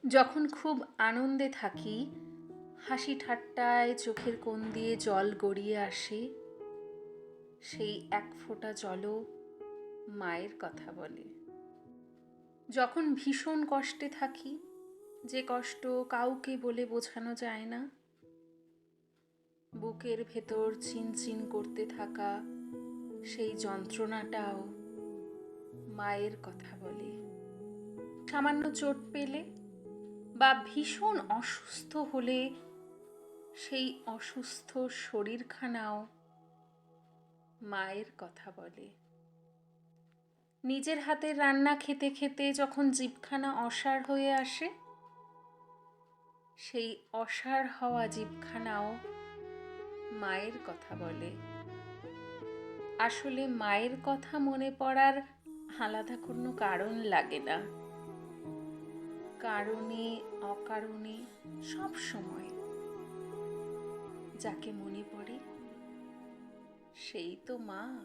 যখন খুব আনন্দে থাকি, হাসি ঠাট্টায় চোখের কোণ দিয়ে জল গড়িয়ে আসে, সেই এক ফোঁটা জলও মায়ের কথা বলে। যখন ভীষণ কষ্টে থাকি, যে কষ্ট কাউকে বলে বোঝানো যায় না, বুকের ভেতর চিনচিন করতে থাকা সেই যন্ত্রণাটাও মায়ের কথা বলে। সামান্য চোট পেলে বা ভীষণ অসুস্থ হলে সেই অসুস্থ শরীরখানাও মায়ের কথা বলে। নিজের হাতের রান্না খেতে খেতে যখন জিভখানা অসাড় হয়ে আসে, সেই অসাড় হওয়া জিভখানাও মায়ের কথা বলে। আসলে মায়ের কথা মনে পড়ার আলাদা কোনো কারণ লাগে না। কারণে অকারণে সব সময় যাকে মনে পড়ে সেই তো মা।